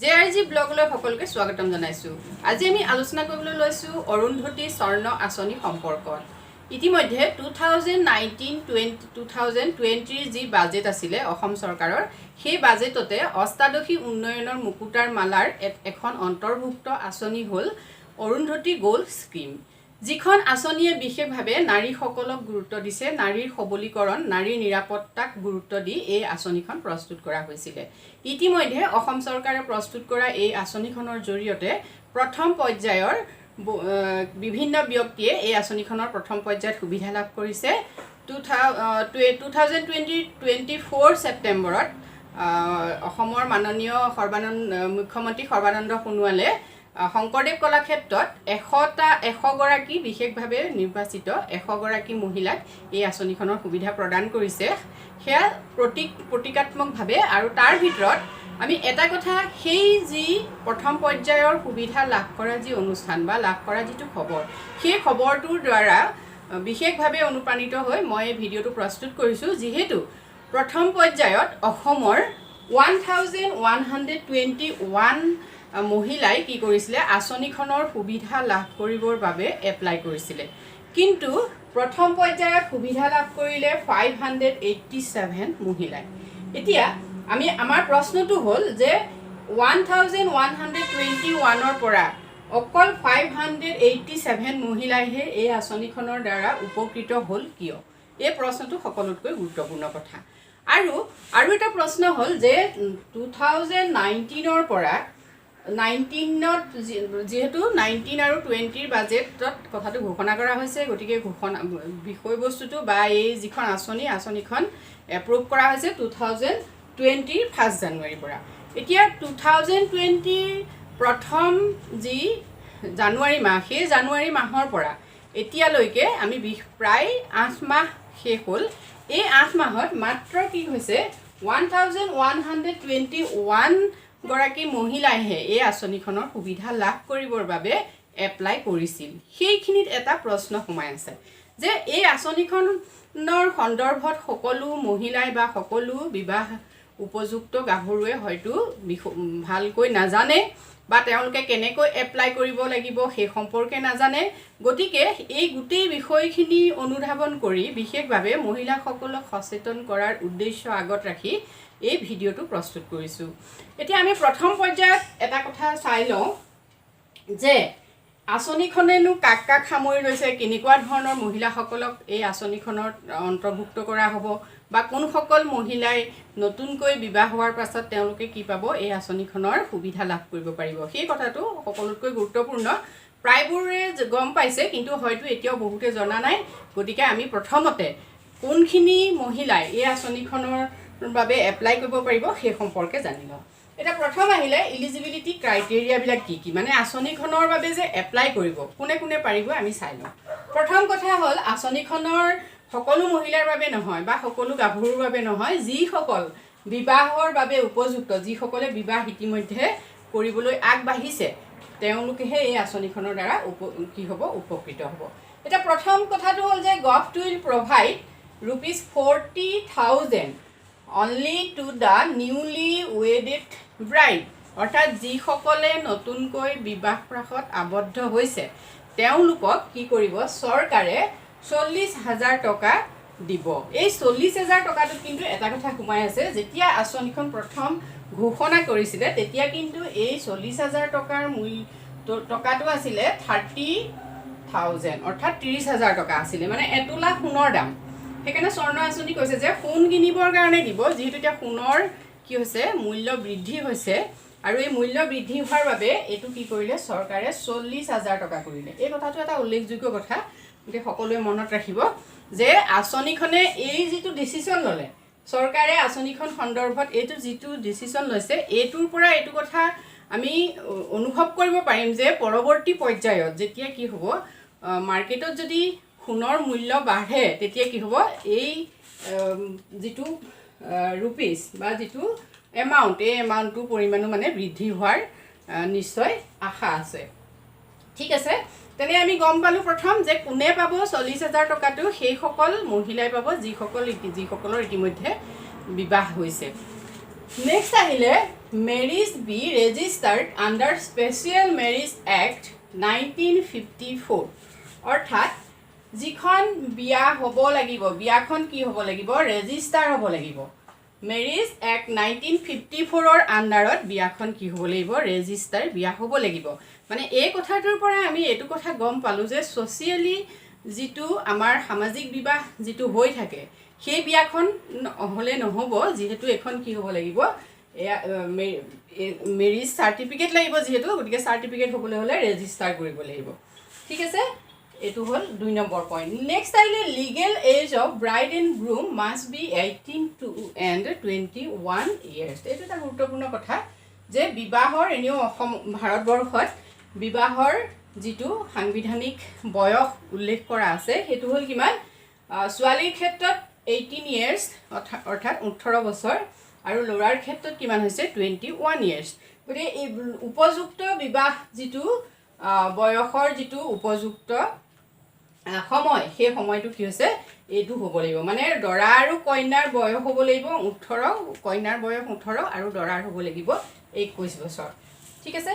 JRG ব্লগলৈ সকলোকে স্বাগতম জনাইছো। আজি আমি আলোচনা কৰিবলৈ লৈছো অৰুন্ধতী স্বৰ্ণ আঁচনি সম্পৰ্কত। ইতিমধ্যে 2019-2020 যি বাজেট আছিল অসম চৰকাৰৰ সেই বাজেটতে অষ্টাদশী উন্নয়নৰ মুকুটাৰ মালাৰ এখন অন্তৰ্ভুক্ত আঁচনি হ'ল অৰুন্ধতী গোল্ড স্কিম। যিখন আঁচনিয়ে বিশেষভাৱে নাৰীসকলক গুৰুত্ব দিছে, নাৰীৰ সবলীকৰণ, নাৰীৰ নিৰাপত্তাক গুৰুত্ব দি এই আঁচনিখন প্ৰস্তুত কৰা হৈছিল। ইতিমধ্যে অসম চৰকাৰে প্ৰস্তুত কৰা এই আঁচনিখনৰ জৰিয়তে প্ৰথম পৰ্যায়ৰ বিভিন্ন ব্যক্তিয়ে এই আঁচনিখনৰ প্ৰথম পৰ্যায়ত সুবিধা লাভ কৰিছে। 2024 ছেপ্টেম্বৰত অসমৰ মাননীয় মুখ্যমন্ত্ৰী সৰ্বানন্দ সোণোৱালে শংকৰদেৱ কলাক্ষেত্ৰত 100 গৰাকী বিশেষভাৱে নিৰ্বাচিত 100 গৰাকী মহিলাক এই আঁচনিখনৰ সুবিধা প্ৰদান কৰিছে। সেয়া প্ৰতীকাত্মকভাৱে আৰু তাৰ ভিতৰত আমি এটা কথা, সেই যি প্ৰথম পৰ্যায়ৰ সুবিধা লাভ কৰা যি অনুষ্ঠান বা লাভ কৰা যিটো খবৰ, সেই খবৰটোৰ দ্বাৰা বিশেষভাৱে অনুপ্ৰাণিত হৈ মই এই ভিডিঅ'টো প্ৰস্তুত কৰিছোঁ। যিহেতু প্ৰথম পৰ্যায়ত অসমৰ 1121 মহিলাই কি কৰিছিলে, আঁচনিখনৰ সুবিধা লাভ কৰিবৰ বাবে এপ্লাই কৰিছিলে। কিন্তু প্ৰথম পৰ্যায়ত সুবিধা লাভ কৰিলে 587 মহিলাই। এতিয়া আমাৰ প্ৰশ্নটো হ'ল যে 1121ৰ পৰা অকল 587 মহিলাইহে এই আঁচনিখনৰ দ্বাৰা উপকৃত হ'ল কিয়? এই প্ৰশ্নটো সকলোতকৈ গুৰুত্বপূৰ্ণ কথা। আৰু এটা প্ৰশ্ন হ'ল যে 2019ৰ পৰা 19ত যিহেতু 19 আৰু 20ৰ বাজেটত কথাটো ঘোষণা কৰা হৈছে, গতিকে বিষয়বস্তুটো বা এই যিখন আঁচনিখন এপ্ৰুভ কৰা হৈছে 2020 1 জানুৱাৰীৰ পৰা। এতিয়া 2020 প্ৰথম যি জানুৱাৰী মাহ, সেই জানুৱাৰী মাহৰ পৰা এতিয়ালৈকে আমি প্ৰায় 8 মাহ শেষ হ'ল। এই 8 মাহত মাত্ৰ কি হৈছে, 1121 গৰাকী মহিলাইহে এই আঁচনিখনৰ সুবিধা লাভ কৰিবৰ বাবে এপ্লাই কৰিছিল। সেইখিনিত এটা প্ৰশ্ন সোমাই আছে যে এই আঁচনিখনৰ সন্দৰ্ভত সকলো মহিলাই বা সকলো বিবাহ উপযুক্ত গাভৰুৱে হয়তো ভালকৈ নাজানে বা তেওঁলোকে কেনেকৈ এপ্লাই কৰিব লাগিব সেই সম্পৰ্কে নাজানে। গতিকে এই গোটেই বিষয়খিনি অনুধাৱন কৰি বিশেষভাৱে মহিলাসকলক সচেতন কৰাৰ উদ্দেশ্য আগত ৰাখি এই ভিডিঅ'টো প্ৰস্তুত কৰিছোঁ। এতিয়া আমি প্ৰথম পৰ্যায়ত এটা কথা চাই লওঁ যে আঁচনিখনেনো কাক কাক সামৰি লৈছে, কেনেকুৱা ধৰণৰ মহিলাসকলক এই আঁচনিখনত অন্তৰ্ভুক্ত কৰা হ'ব বা কোনসকল মহিলাই নতুনকৈ বিবাহ হোৱাৰ পাছত তেওঁলোকে কি পাব, এই আঁচনিখনৰ সুবিধা লাভ কৰিব পাৰিব। সেই কথাটো সকলোতকৈ গুৰুত্বপূৰ্ণ। প্ৰায়বোৰে গম পাইছে, কিন্তু হয়তো এতিয়াও বহুতে জনা নাই। গতিকে আমি প্ৰথমতে কোনখিনি মহিলাই এই আঁচনিখনৰ বাবে এপ্লাই কৰিব পাৰিব সেই সম্পৰ্কে জানি লওঁ। এতিয়া প্ৰথম আহিলে ইলিজিবিলিটি ক্ৰাইটেৰিয়াবিলাক কি কি, মানে আঁচনিখনৰ বাবে যে এপ্লাই কৰিব কোনে কোনে পাৰিব আমি চাই লওঁ। প্ৰথম কথা হ'ল আঁচনিখনৰ সকলো মহিলাৰ বাবে নহয় বা সকলো গাভৰুৰ বাবে নহয়, যিসকল বিবাহৰ বাবে উপযুক্ত, যিসকলে বিবাহ ইতিমধ্যে কৰিবলৈ আগবাঢ়িছে, তেওঁলোকেহে এই আঁচনিখনৰ দ্বাৰা কি হ'ব, উপকৃত হ'ব। এতিয়া প্ৰথম কথাটো হ'ল যে government will provide ₹40,000 only to the newly wedded bride, অৰ্থাৎ যিসকলে নতুনকৈ বিবাহপ্ৰাশত আবদ্ধ হৈছে তেওঁলোকক কি কৰিব, চৰকাৰে 40,000 টকা দিব। এই 40,000 টকাটোত কিন্তু এটা কথা সোমাই আছে, যেতিয়া আঁচনিখন প্ৰথম ঘোষণা কৰিছিলে তেতিয়া কিন্তু এই 40,000 টকাৰ টকাটো আছিলে 30,000, অৰ্থাৎ 30,000 টকা আছিলে, মানে 1 তোলা সোণৰ দাম। সেইকাৰণে স্বৰ্ণ আঁচনি কৈছে যে সোণ কিনিবৰ কাৰণে দিব, যিহেতু এতিয়া সোণৰ কি হৈছে, মূল্য বৃদ্ধি হৈছে, আৰু এই মূল্য বৃদ্ধি হোৱাৰ বাবে এইটো কি কৰিলে, চৰকাৰে 40,000 টকা কৰিলে। এই কথাটো এটা উল্লেখযোগ্য কথা, গতিকে সকলোৱে মনত ৰাখিব যে আঁচনিখনে এই যিটো ডিচিশ্যন ল'লে, চৰকাৰে আঁচনিখন সন্দৰ্ভত এইটো যিটো ডিচিশ্যন লৈছে, এইটোৰ পৰা এইটো কথা আমি অনুভৱ কৰিব পাৰিম যে পৰৱৰ্তী পৰ্যায়ত যেতিয়া কি হ'ব, মাৰ্কেটত যদি সোণৰ মূল্য বাঢ়ে তেতিয়া কি হ'ব, এই যিটো ৰুপিজ বা যিটো এমাউণ্ট, এই এমাউণ্টটোৰ পৰিমাণো মানে বৃদ্ধি হোৱাৰ নিশ্চয় আশা আছে। ঠিক আছে, তেনে আমি গম পালোঁ প্ৰথম যে কোনে পাব 40,000 টকাটো, সেইসকল মহিলাই পাব যিসকলৰ ইতিমধ্যে বিবাহ হৈছে। নেক্সট আহিলে marriage be registered under Special Marriage Act 1954 অৰ্থাৎ যিখন বিয়া হ'ব লাগিব বিয়াখন কি হ'ব লাগিব ৰেজিষ্টাৰ হ'ব লাগিব মেৰিজ এক্ট 1954 আণ্ডাৰত বিয়াখন কি হ'ব লাগিব ৰেজিষ্টাৰ বিয়া হ'ব লাগিব মানে এই কথাটোৰ পৰা আমি এইটো কথা গম পালোঁ যে ছ'চিয়েলি যিটো আমাৰ সামাজিক বিবাহ যিটো হৈ থাকে সেই বিয়াখন হ'লে নহ'ব যিহেতু এখন কি হ'ব লাগিব মেৰিজ চাৰ্টিফিকেট লাগিব যিহেতু গতিকে চাৰ্টিফিকেট হ'বলৈ হ'লে ৰেজিষ্টাৰ কৰিব লাগিব ঠিক আছে এইটো হ'ল 2 নম্বৰ পইণ্ট নেক্সট আহিলে legal age of bride and groom must be 18 and 21 years এইটো এটা গুৰুত্বপূৰ্ণ কথা যে বিবাহৰ এনেও অসম ভাৰতবৰ্ষত বিবাহৰ যিটো সাংবিধানিক বয়স উল্লেখ কৰা আছে সেইটো হ'ল কিমান ছোৱালীৰ ক্ষেত্ৰত 18 years অৰ্থাৎ 18 বছৰ আৰু ল'ৰাৰ ক্ষেত্ৰত কিমান হৈছে 21 years গতিকে এই উপযুক্ত বিবাহ যিটো বয়সৰ যিটো উপযুক্ত সময় সেই সময়টো কি হৈছে এইটো হ'ব লাগিব মানে দৰা আৰু কইনাৰ বয়স হ'ব লাগিব 18 কইনাৰ বয়স 18 আৰু দৰাৰ হ'ব লাগিব 21 বছৰ ঠিক আছে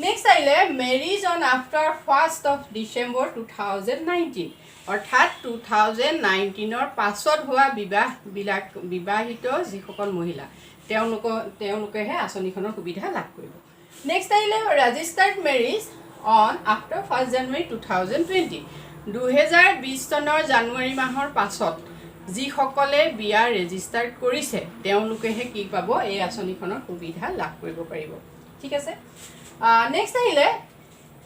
নেক্সট আহিলে marriage on after 1st of December 2019 অৰ্থাৎ 2019 পাছত হোৱা বিবাহিত যিসকল মহিলা তেওঁলোকেহে আঁচনিখনৰ সুবিধা লাভ কৰিব নেক্সট আহিলে registered marriage on after 1st January 2020 2020 চনৰ জানুৱাৰী মাহৰ পাছত যিসকলে বিয়া ৰেজিষ্টাৰ কৰিছে তেওঁলোকেহে কি পাব এই আঁচনিখনৰ সুবিধা লাভ কৰিব পাৰিব ঠিক আছে নেক্সট আহিলে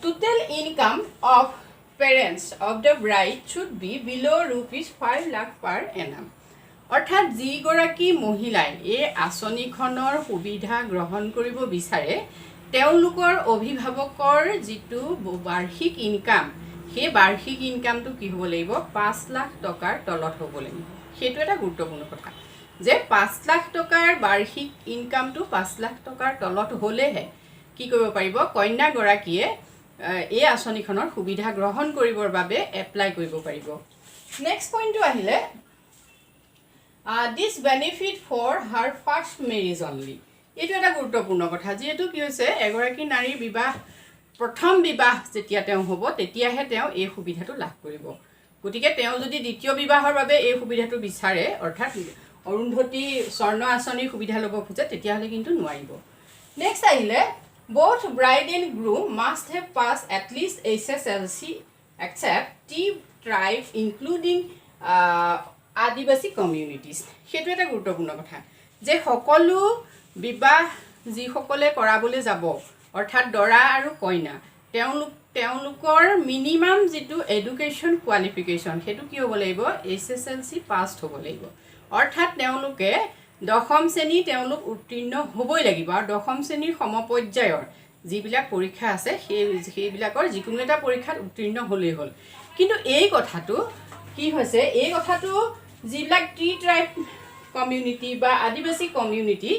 total income of parents of the bride should be below' ₹5 lakh per annum অৰ্থাৎ যিগৰাকী মহিলাই এই আঁচনিখনৰ সুবিধা গ্ৰহণ কৰিব বিচাৰে তেওঁলোকৰ অভিভাৱকৰ যিটো বাৰ্ষিক ইনকাম সেই বাৰ্ষিক ইনকামটো কি হ'ব লাগিব 5 লাখ টকাৰ তলত হ'ব লাগিব সেইটো এটা গুৰুত্বপূৰ্ণ কথা যে 5 লাখ টকাৰ বাৰ্ষিক ইনকামটো 5 লাখ টকাৰ তলত হ'লেহে কি কৰিব পাৰিব কন্যাগৰাকীয়ে এই আঁচনিখনৰ সুবিধা গ্ৰহণ কৰিবৰ বাবে এপ্লাই কৰিব পাৰিব নেক্সট পইণ্টটো আহিলে this benefit for her first marriage only এইটো এটা গুৰুত্বপূৰ্ণ কথা যিহেতু কি হৈছে এগৰাকী নাৰীৰ প্ৰথম বিবাহ যেতিয়া তেওঁ হ'ব তেতিয়াহে তেওঁ এই সুবিধাটো লাভ কৰিব গতিকে তেওঁ যদি দ্বিতীয় বিবাহৰ বাবে এই সুবিধাটো বিচাৰে অৰ্থাৎ অৰুন্ধতী স্বৰ্ণ আঁচনিৰ সুবিধা ল'ব খোজে তেতিয়াহ'লে কিন্তু নোৱাৰিব নেক্সট আহিলে both bride and groom must have passed at least SSLC except T tribe including Adivasi communities সেইটো এটা গুৰুত্বপূৰ্ণ কথা যে সকলো বিবাহ যিসকলে কৰাবলৈ যাব অৰ্থাৎ দৰা আৰু কইনা তেওঁলোকৰ মিনিমাম যিটো এডুকেশ্যন কোৱালিফিকেশ্যন সেইটো কি হ'ব লাগিব SSLC পাছড হ'ব লাগিব অৰ্থাৎ তেওঁলোকে দশম শ্ৰেণী তেওঁলোক উত্তীৰ্ণ হ'বই লাগিব আৰু দশম শ্ৰেণীৰ সমপৰ্যায়ৰ যিবিলাক পৰীক্ষা আছে সেইবিলাকৰ যিকোনো এটা পৰীক্ষাত উত্তীৰ্ণ হ'লেই হ'ল কিন্তু এই কথাটো কি হৈছে এই কথাটো যিবিলাক টি ট্ৰাইব কমিউনিটি বা আদিবাসী কমিউনিটি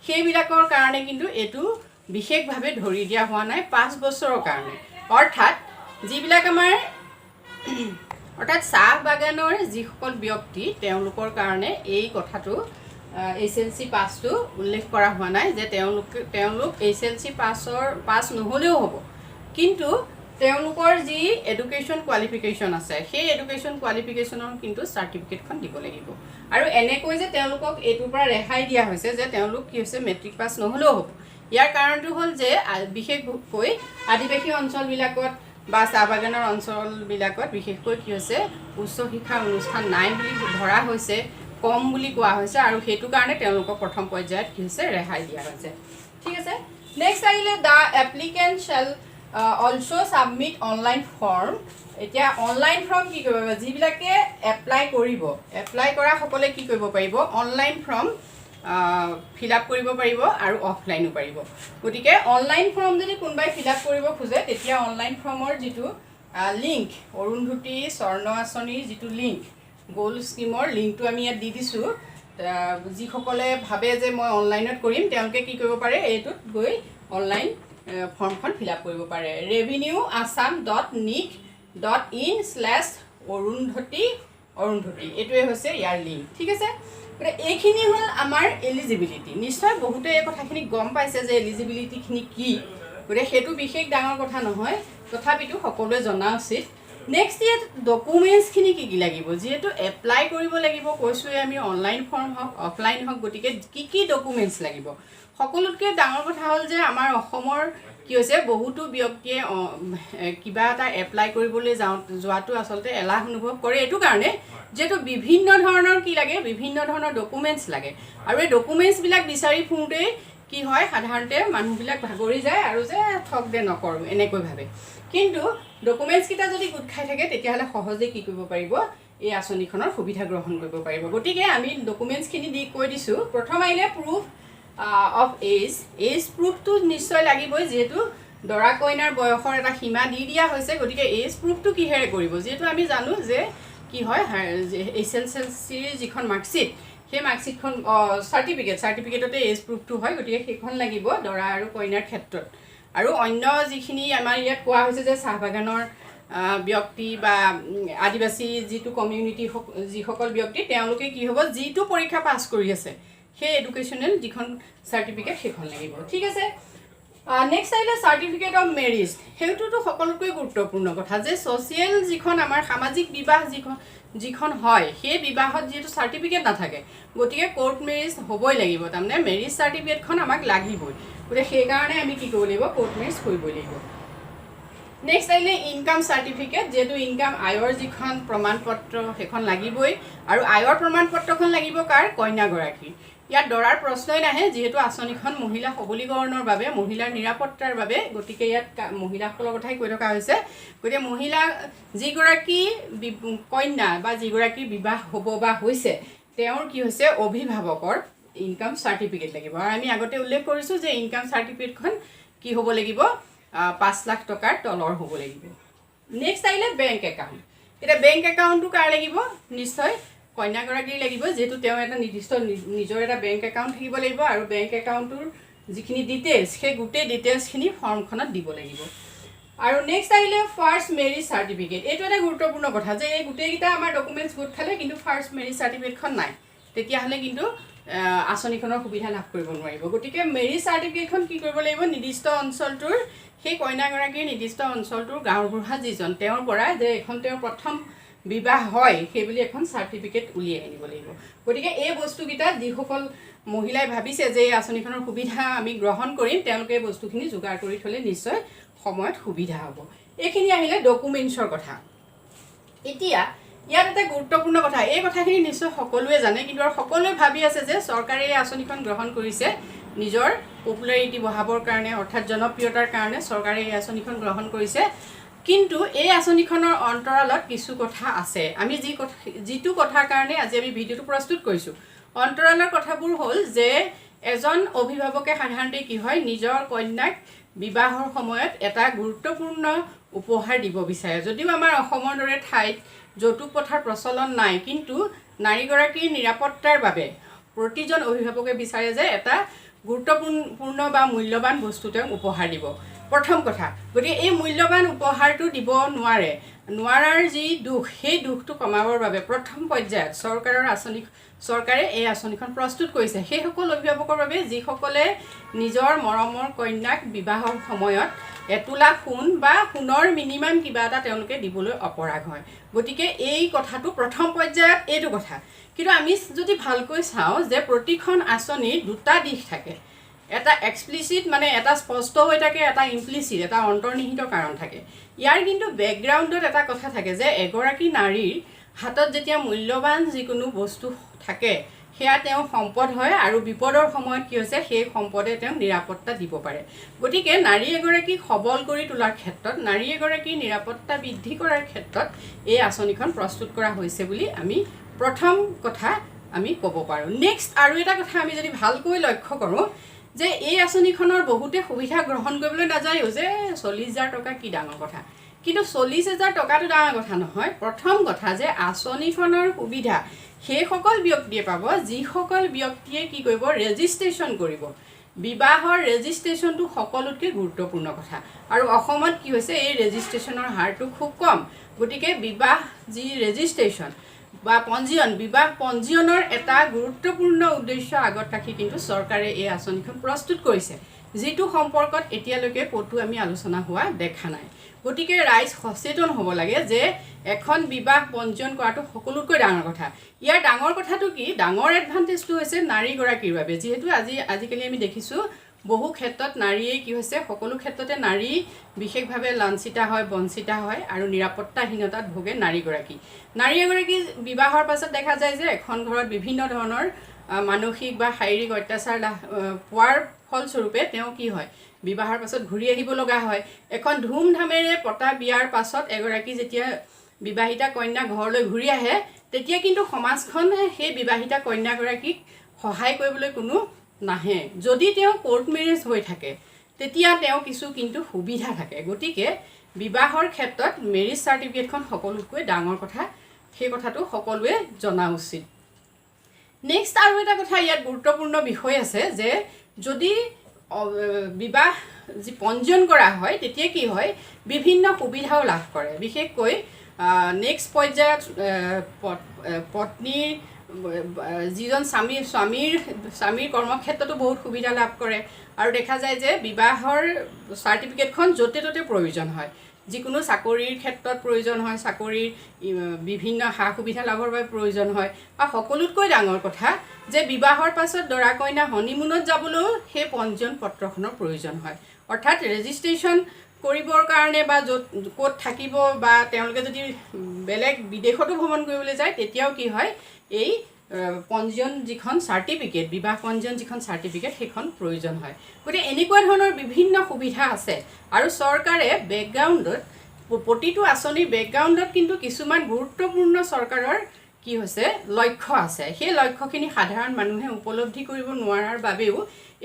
সেইবিলাকৰ কাৰণে কিন্তু এইটো বিশেষভাৱে ধৰি দিয়া হোৱা নাই 5 বছৰৰ কাৰণে অৰ্থাৎ যিবিলাক আমাৰ চাহ বাগানৰ যিসকল ব্যক্তি তেওঁলোকৰ কাৰণে এই কথাটো SLC পাছটো উল্লেখ কৰা হোৱা নাই যে তেওঁলোক SLC পাছ নহ'লেও হ'ব কিন্তু তেওঁলোকৰ যি এডুকেশ্যন কোৱালিফিকেশ্যন আছে সেই এডুকেশ্যন কোৱালিফিকেশ্যনৰ কিন্তু চাৰ্টিফিকেটখন দিব লাগিব আৰু এনেকৈ যে তেওঁলোকক এইটোৰ পৰা ৰেহাই দিয়া হৈছে যে তেওঁলোক কি হৈছে মেট্ৰিক পাছ নহ'লেও হ'ব ইয়াৰ কাৰণটো হ'ল যে বিশেষকৈ আদিবাসী অঞ্চলবিলাকত বা চাহ বাগানৰ অঞ্চলবিলাকত বিশেষকৈ কি হৈছে উচ্চ শিক্ষা অনুষ্ঠান নাই বুলি ধৰা হৈছে কম বুলি কোৱা হৈছে আৰু সেইটো কাৰণে তেওঁলোকক প্ৰথম পৰ্যায়ত কি হৈছে ৰেহাই দিয়া হৈছে ঠিক আছে নেক্সট আহিলে the applicant shall also' submit online form এতিয়া অনলাইন ফৰ্ম কি কৰিব যিবিলাকে এপ্লাই কৰা সকলে কি কৰিব পাৰিব অনলাইন ফৰ্ম ফিল আপ কৰিব পাৰিব আৰু অফলাইনো পাৰিব গতিকে অনলাইন ফৰ্ম যদি কোনোবাই ফিল আপ কৰিব খোজে তেতিয়া অনলাইন ফৰ্মৰ যিটো লিংক অৰুন্ধতী স্বৰ্ণ আঁচনিৰ যিটো লিংক গোল্ড স্কিমৰ লিংকটো আমি ইয়াত দি দিছোঁ যিসকলে ভাবে যে মই অনলাইনত কৰিম তেওঁলোকে কি কৰিব পাৰে এইটোত গৈ অনলাইন ফৰ্মখন ফিল আপ কৰিব পাৰে revenueassam.nic.in/অৰুন্ধতী এইটোৱে হৈছে ইয়াৰ লিংক ঠিক আছে গতিকে এইখিনি হ'ল আমাৰ এলিজিবিলিটি। নিশ্চয় বহুতে এই কথাখিনি গম পাইছে যে এলিজিবিলিটিখিনি কি, গতিকে সেইটো বিশেষ ডাঙৰ কথা নহয়, তথাপিতো সকলোৱে জনা উচিত। নেক্সট ইয়াত ডকুমেণ্টছখিনি কি কি লাগিব, যিহেতু এপ্লাই কৰিব লাগিব কৈছোঁৱে আমি, অনলাইন ফৰ্ম হওক অফলাইন হওক, গতিকে কি কি ডকুমেণ্টছ লাগিব। সকলোতকৈ ডাঙৰ কথা হ'ল যে আমাৰ অসমৰ কি হৈছে, বহুতো ব্যক্তিয়ে কিবা এটা এপ্লাই কৰিবলৈ যোৱাটো আচলতে এলাহ অনুভৱ কৰে, এইটো কাৰণে যিহেতু বিভিন্ন ধৰণৰ কি লাগে, বিভিন্ন ধৰণৰ ডকুমেণ্টছ লাগে, আৰু এই ডকুমেণ্টছবিলাক বিচাৰি ফুৰোঁতেই কি হয়, সাধাৰণতে মানুহবিলাক ভাগৰি যায় আৰু যে ঠগ দে নকৰোঁ এনেকৈ ভাবে। কিন্তু ডকুমেণ্টছকেইটা যদি গোট খাই থাকে তেতিয়াহ'লে সহজেই কি কৰিব পাৰিব, এই আঁচনিখনৰ সুবিধা গ্ৰহণ কৰিব পাৰিব। গতিকে আমি ডকুমেণ্টছখিনি দি কৈ দিছোঁ। প্ৰথম আহিলে প্ৰুফ অফ এজ প্ৰুফটো নিশ্চয় লাগিবই, যিহেতু দৰা কইনাৰ বয়সৰ এটা সীমা দি দিয়া হৈছে। গতিকে এজ প্ৰুফটো কিহেৰে কৰিব, যিহেতু আমি জানো যে কি হয়, SSLCৰ যিখন মাৰ্কশ্বিট, সেই মাৰ্কশ্বিটখন চাৰ্টিফিকেটতে এজ প্ৰুফটো হয়, গতিকে সেইখন লাগিব দৰা আৰু কইনাৰ ক্ষেত্ৰত। আৰু অন্য যিখিনি আমাৰ ইয়াত কোৱা হৈছে যে চাহ বাগানৰ ব্যক্তি বা আদিবাসী যিটো কমিউনিটি যিসকল ব্যক্তি, তেওঁলোকে কি হ'ব, যিটো পৰীক্ষা পাছ কৰি আছে সেই এডুকেশ্যনেল যিখন চাৰ্টিফিকেট সেইখন লাগিব। ঠিক আছে, নেক্সট আহিলে চাৰ্টিফিকেট অফ মেৰিজ। সেইটোতো সকলোতকৈ গুৰুত্বপূৰ্ণ কথা যে ছ'চিয়েল যিখন আমাৰ সামাজিক বিবাহ যিখন হয়, সেই বিবাহত যিহেতু চাৰ্টিফিকেট নাথাকে, গতিকে কোৰ্ট মেৰিজ হ'বই লাগিব, তাৰমানে মেৰিজ চাৰ্টিফিকেটখন আমাক লাগিবই। গতিকে সেইকাৰণে আমি কি কৰিব লাগিব, কোৰ্ট মেৰিজ কৰিবই লাগিব। নেক্সট আহিলে ইনকাম চাৰ্টিফিকেট, যিহেতু ইনকাম আয়ৰ যিখন প্ৰমাণ পত্ৰ সেইখন লাগিবই, আৰু আয়ৰ প্ৰমাণ পত্ৰখন লাগিব কাৰ, কন্যাগৰাকী। ইয়াত দৰাৰ প্ৰশ্নই নাহে, যিহেতু আঁচনিখন মহিলা সবলীকৰণৰ বাবে, মহিলাৰ নিৰাপত্তাৰ বাবে, গতিকে ইয়াত মহিলাসকলৰ কথাই কৈ থকা হৈছে। গতিকে মহিলা যিগৰাকী কন্যা বা যিগৰাকী বিবাহ হ'ব বা হৈছে, তেওঁৰ কি হৈছে, অভিভাৱকৰ ইনকাম চাৰ্টিফিকেট লাগিব। আৰু আমি আগতে উল্লেখ কৰিছোঁ যে ইনকাম চাৰ্টিফিকেটখন কি হ'ব লাগিব, 5 লাখ টকাৰ তলৰ হ'ব লাগিব। নেক্সট আহিলে বেংক একাউণ্ট। এতিয়া বেংক একাউণ্টটো কাৰ লাগিব, নিশ্চয় কন্যাগৰাকীৰ লাগিব, যিহেতু তেওঁ এটা নিৰ্দিষ্ট নিজৰ এটা বেংক একাউণ্ট থাকিব লাগিব, আৰু বেংক একাউণ্টটোৰ যিখিনি ডিটেইলছ, সেই গোটেই ডিটেইলছখিনি ফৰ্মখনত দিব লাগিব। আৰু নেক্সট আহিলে ফাৰ্ষ্ট মেৰিজ চাৰ্টিফিকেট। এইটো এটা গুৰুত্বপূৰ্ণ কথা যে এই গোটেইকেইটা আমাৰ ডকুমেণ্টছ গোট খালে কিন্তু ফাৰ্ষ্ট মেৰিজ চাৰ্টিফিকেটখন নাই, তেতিয়াহ'লে কিন্তু আঁচনিখনৰ সুবিধা লাভ কৰিব নোৱাৰিব। গতিকে মেৰিজ চাৰ্টিফিকেটখন কি কৰিব লাগিব, নিৰ্দিষ্ট অঞ্চলটোৰ, সেই কন্যাগৰাকীৰ নিৰ্দিষ্ট অঞ্চলটোৰ গাঁওবুঢ়া যিজন, তেওঁৰ পৰা যে এখন তেওঁৰ প্ৰথম বিবাহ হয় সেইবুলি এখন চাৰ্টিফিকেট উলিয়াই আনিব লাগিব। গতিকে এই বস্তুকেইটা যিসকল মহিলাই ভাবিছে যে এই আঁচনিখনৰ সুবিধা আমি গ্ৰহণ কৰিম, তেওঁলোকে এই বস্তুখিনি যোগাৰ কৰি থ'লে নিশ্চয় সময়ত সুবিধা হ'ব। এইখিনি আহিলে ডকুমেণ্টছৰ কথা। এতিয়া ইয়াত এটা গুৰুত্বপূৰ্ণ কথা, এই কথাখিনি নিশ্চয় সকলোৱে জানে, কিন্তু আৰু সকলোৱে ভাবি আছে যে চৰকাৰে এই আঁচনিখন গ্ৰহণ কৰিছে নিজৰ পপুলাৰিটি বঢ়াবৰ কাৰণে, অৰ্থাৎ জনপ্ৰিয়তাৰ কাৰণে চৰকাৰে এই আঁচনিখন গ্ৰহণ কৰিছে। কিন্তু এই আঁচনিখনৰ অন্তৰালত কিছু কথা আছে। আমি যিটো কথাৰ কাৰণে আজি আমি ভিডিঅ'টো প্ৰস্তুত কৰিছোঁ, অন্তৰালৰ কথাবোৰ হ'ল যে এজন অভিভাৱকে সাধাৰণতে কি হয়, নিজৰ কন্যাক বিবাহৰ সময়ত এটা গুৰুত্বপূৰ্ণ উপহাৰ দিব বিচাৰে। যদিও আমাৰ অসমৰ দৰে ঠাইত যৌতুক প্ৰথাৰ প্ৰচলন নাই, কিন্তু নাৰীগৰাকীৰ নিৰাপত্তাৰ বাবে প্ৰতিজন অভিভাৱকে বিচাৰে যে এটা গুৰুত্বপূৰ্ণ বা মূল্যৱান বস্তু তেওঁক উপহাৰ দিব, প্ৰথম কথা। গতিকে এই মূল্যৱান উপহাৰটো দিব নোৱাৰাৰ যি দুখ, সেই দুখটো কমাবৰ বাবে প্ৰথম পৰ্যায়ত চৰকাৰে এই আঁচনিখন প্ৰস্তুত কৰিছে সেইসকল অভিভাৱকৰ বাবে যিসকলে নিজৰ মৰমৰ কন্যাক বিবাহৰ সময়ত 1 তোলা সোণ বা সোণৰ মিনিমাম কিবা এটা তেওঁলোকে দিবলৈ অপৰাগ হয়। গতিকে এই কথাটো প্ৰথম পৰ্যায়ত এইটো কথা। কিন্তু আমি যদি ভালকৈ চাওঁ যে প্ৰতিখন আঁচনিৰ দুটা দিশ থাকে, এটা এক্সপ্লিচিট মানে এটা স্পষ্ট হৈ থাকে, এটা ইমপ্লিচিট এটা অন্তৰ্নিহিত কাৰণ থাকে। ইয়াৰ কিন্তু বেকগ্ৰাউণ্ডত এটা কথা থাকে যে এগৰাকী নাৰীৰ হাতত যেতিয়া মূল্যৱান যিকোনো বস্তু থাকে সেয়া তেওঁ সম্পদ হয়, আৰু বিপদৰ সময়ত কি হৈছে সেই সম্পদে তেওঁক নিৰাপত্তা দিব পাৰে। গতিকে নাৰী এগৰাকীক সবল কৰি তোলাৰ ক্ষেত্ৰত, নাৰী এগৰাকীৰ নিৰাপত্তা বৃদ্ধি কৰাৰ ক্ষেত্ৰত এই আঁচনিখন প্ৰস্তুত কৰা হৈছে বুলি আমি প্ৰথম কথা আমি ক'ব পাৰোঁ। নেক্সট আৰু এটা কথা আমি যদি ভালকৈ লক্ষ্য কৰোঁ যে এই আঁচনিখনৰ বহুতে সুবিধা গ্ৰহণ কৰিবলৈ নাযায়ও যে 40,000 টকা কি ডাঙৰ কথা, কিন্তু 40,000 টকাটো ডাঙৰ কথা নহয়। প্ৰথম কথা যে আঁচনিখনৰ সুবিধা সেইসকল ব্যক্তিয়ে পাব যিসকল ব্যক্তিয়ে কি কৰিব, ৰেজিষ্ট্ৰেশ্যন কৰিব। বিবাহৰ ৰেজিষ্ট্ৰেশ্যনটো সকলোতকৈ গুৰুত্বপূৰ্ণ কথা, আৰু অসমত কি হৈছে এই ৰেজিষ্ট্ৰেশ্যনৰ হাৰটো খুব কম। গতিকে বিবাহ যি ৰেজিষ্ট্ৰেশ্যন, বা পঞ্জীয়ন বিবাহ পঞ্জীয়নৰ এটা গুৰুত্বপূৰ্ণ উদ্দেশ্য আগত ৰাখি কিন্তু চৰকাৰে এই আঁচনিখন প্ৰস্তুত কৰিছে, যিটো সম্পৰ্কত এতিয়ালৈকে ক'তো আমি আলোচনা হোৱা দেখা নাই। গতিকে ৰাইজ সচেতন হ'ব লাগে যে এখন বিবাহ পঞ্জীয়ন কৰাটো সকলোতকৈ ডাঙৰ কথা। ইয়াৰ ডাঙৰ কথাটো কি, ডাঙৰ এডভান্টেজটো হৈছে নাৰীগৰাকীৰ বাবে, যিহেতু আজিকালি আমি দেখিছোঁ বহু ক্ষেত্ৰত নাৰীয়ে কি হৈছে, সকলো ক্ষেত্ৰতে নাৰী বিশেষভাৱে লাঞ্ছিতা হয়, বঞ্চিতা হয় আৰু নিৰাপত্তাহীনতাত ভোগে নাৰীগৰাকী। নাৰী এগৰাকী বিবাহৰ পাছত দেখা যায় যে এখন ঘৰত বিভিন্ন ধৰণৰ মানসিক বা শাৰীৰিক অত্যাচাৰ পোৱাৰ ফলস্বৰূপে তেওঁ কি হয়, বিবাহৰ পাছত ঘূৰি আহিব লগা হয়। এখন ধুমধামেৰে পতা বিয়াৰ পাছত এগৰাকী যেতিয়া বিবাহিতা কন্যা ঘৰলৈ ঘূৰি আহে, তেতিয়া কিন্তু সমাজখনে সেই বিবাহিতা কন্যাগৰাকীক সহায় কৰিবলৈ কোনো নাহে। যদি তেওঁ কোৰ্ট মেৰেজ হৈ থাকে তেতিয়া তেওঁ কিছু কিন্তু সুবিধা থাকে। গতিকে বিবাহৰ ক্ষেত্ৰত মেৰিজ চাৰ্টিফিকেটখন সকলোতকৈ ডাঙৰ কথা, সেই কথাটো সকলোৱে জনা উচিত। নেক্সট আৰু এটা কথা ইয়াত গুৰুত্বপূৰ্ণ বিষয় আছে যে যদি বিবাহ যি পঞ্জীয়ন কৰা হয় তেতিয়া কি হয়, বিভিন্ন সুবিধাও লাভ কৰে। বিশেষকৈ নেক্সট পৰ্যায়ত পত্নীৰ যিজন স্বামীৰ কৰ্মক্ষেত্ৰতো বহুত সুবিধা লাভ কৰে। আৰু দেখা যায় যে বিবাহৰ চাৰ্টিফিকেটখন য'তে ত'তে প্ৰয়োজন হয়, যিকোনো চাকৰিৰ ক্ষেত্ৰত প্ৰয়োজন হয়, চাকৰিৰ বিভিন্ন সা সুবিধা লাভৰ বাবে প্ৰয়োজন হয়। আৰু সকলোতকৈ ডাঙৰ কথা যে বিবাহৰ পাছত দৰা কইনা হনিমুনত যাবলৈও সেই পঞ্জীয়ন পত্ৰখনৰ প্ৰয়োজন হয়। অৰ্থাৎ ৰেজিষ্ট্ৰেশ্যন কৰিবৰ কাৰণে বা ক'ত থাকিব বা তেওঁলোকে যদি বেলেগ বিদেশতো ভ্ৰমণ কৰিবলৈ যায় তেতিয়াও কি হয়, এই পঞ্জীয়ন যিখন চাৰ্টিফিকেট, বিবাহ পঞ্জীয়ন যিখন চাৰ্টিফিকেট সেইখন প্ৰয়োজন হয়। গতিকে এনেকুৱা ধৰণৰ বিভিন্ন সুবিধা আছে। আৰু চৰকাৰে বেকগ্ৰাউণ্ডত প্ৰতিটো আঁচনিৰ বেকগ্ৰাউণ্ডত কিন্তু কিছুমান গুৰুত্বপূৰ্ণ চৰকাৰৰ কি হৈছে লক্ষ্য আছে। সেই লক্ষ্যখিনি সাধাৰণ মানুহে উপলব্ধি কৰিব নোৱাৰাৰ বাবেও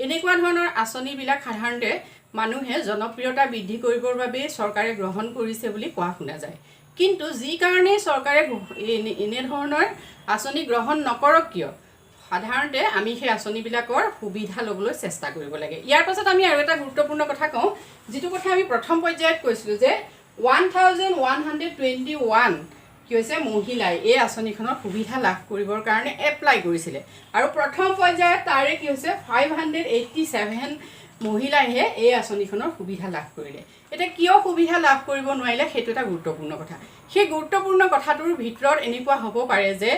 এনেকুৱা ধৰণৰ আঁচনিবিলাক সাধাৰণতে মানুহে জনপ্ৰিয়তা বৃদ্ধি কৰিবৰ বাবেই চৰকাৰে গ্ৰহণ কৰিছে বুলি কোৱা শুনা যায়। কিন্তু যি কাৰণে চৰকাৰে এনেধৰণৰ আঁচনি গ্ৰহণ নকৰক কিয়, সাধাৰণতে আমি সেই আঁচনিবিলাকৰ সুবিধা ল'বলৈ চেষ্টা কৰিব লাগে। ইয়াৰ পাছত আমি আৰু এটা গুৰুত্বপূৰ্ণ কথা কওঁ, যিটো কথা আমি প্ৰথম পৰ্যায়ত কৈছিলোঁ যে 1121 কি হৈছে মহিলাই এই আঁচনিখনৰ সুবিধা লাভ কৰিবৰ কাৰণে এপ্লাই কৰিছিলে। আৰু প্ৰথম পৰ্যায়ত তাৰে কি হৈছে 587 মহিলাইহে এই আঁচনিখনৰ সুবিধা লাভ কৰিলে। এতিয়া কিয় সুবিধা লাভ কৰিব নোৱাৰিলে সেইটো এটা গুৰুত্বপূৰ্ণ কথা। সেই গুৰুত্বপূৰ্ণ কথাটোৰ ভিতৰত এনেকুৱা হ'ব পাৰে যে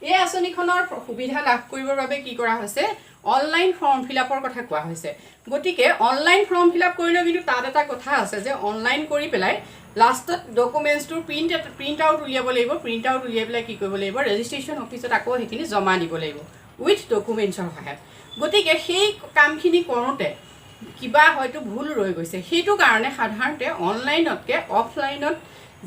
এই আঁচনিখনৰ সুবিধা লাভ কৰিবৰ বাবে কি কৰা হৈছে, অনলাইন ফৰ্ম ফিল আপৰ কথা কোৱা হৈছে। গতিকে অনলাইন ফৰ্ম ফিল আপ কৰিলেও কিন্তু তাত এটা কথা আছে যে অনলাইন কৰি পেলাই লাষ্টত ডকুমেণ্টছটোৰ প্ৰিণ্ট আউট উলিয়াব লাগিব। প্ৰিণ্ট আউট উলিয়াই পেলাই কি কৰিব লাগিব, ৰেজিষ্ট্ৰেশ্যন অফিচত আকৌ সেইখিনি জমা দিব লাগিব উইথ ডকুমেণ্টছৰ সহায়ত। গতিকে সেই কামখিনি কৰোঁতে কিবা হয়তো ভুল ৰৈ গৈছে। সেইটো কাৰণে সাধাৰণতে অনলাইনতকৈ অফলাইনত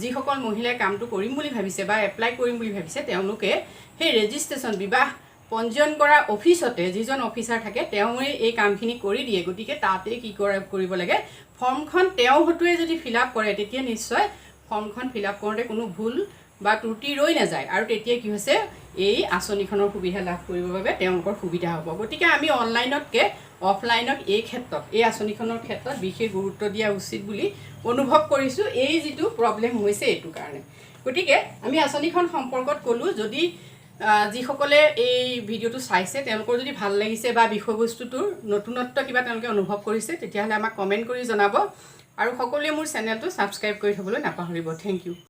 যিসকল মহিলাই কামটো কৰিম বুলি ভাবিছে বা এপ্লাই কৰিম বুলি ভাবিছে তেওঁলোকে সেই ৰেজিষ্ট্ৰেশ্যন বিবাহ পঞ্জীয়ন কৰা অফিচতে যিজন অফিচাৰ থাকে তেওঁৱে এই কামখিনি কৰি দিয়ে। গতিকে তাতে কি কৰিব লাগে, ফৰ্মখন তেওঁ হতুৱাই যদি ফিল আপ কৰে তেতিয়া নিশ্চয় ফৰ্মখন ফিল আপ কৰোঁতে কোনো ভুল বা ত্ৰুটি ৰৈ নাযায়। আৰু তেতিয়া কি হৈছে, এই আঁচনিখনৰ সুবিধা লাভ কৰিবৰ বাবে তেওঁলোকৰ সুবিধা হ'ব। গতিকে আমি অনলাইনতকৈ অফলাইনত এই আঁচনিখনৰ ক্ষেত্ৰত বিশেষ গুৰুত্ব দিয়া উচিত বুলি অনুভৱ কৰিছোঁ। এই যিটো প্ৰব্লেম হৈছে এইটো কাৰণে। গতিকে আমি আঁচনিখন সম্পৰ্কত ক'লোঁ। যদি যিসকলে এই ভিডিঅ'টো চাইছে তেওঁলোকৰ যদি ভাল লাগিছে বা বিষয়বস্তুটোৰ নতুনত্ব কিবা তেওঁলোকে অনুভৱ কৰিছে তেতিয়াহ'লে আমাক কমেণ্ট কৰি জনাব। আৰু সকলোৱে মোৰ চেনেলটো ছাবস্ক্ৰাইব কৰি থ'বলৈ নাপাহৰিব। Thank U.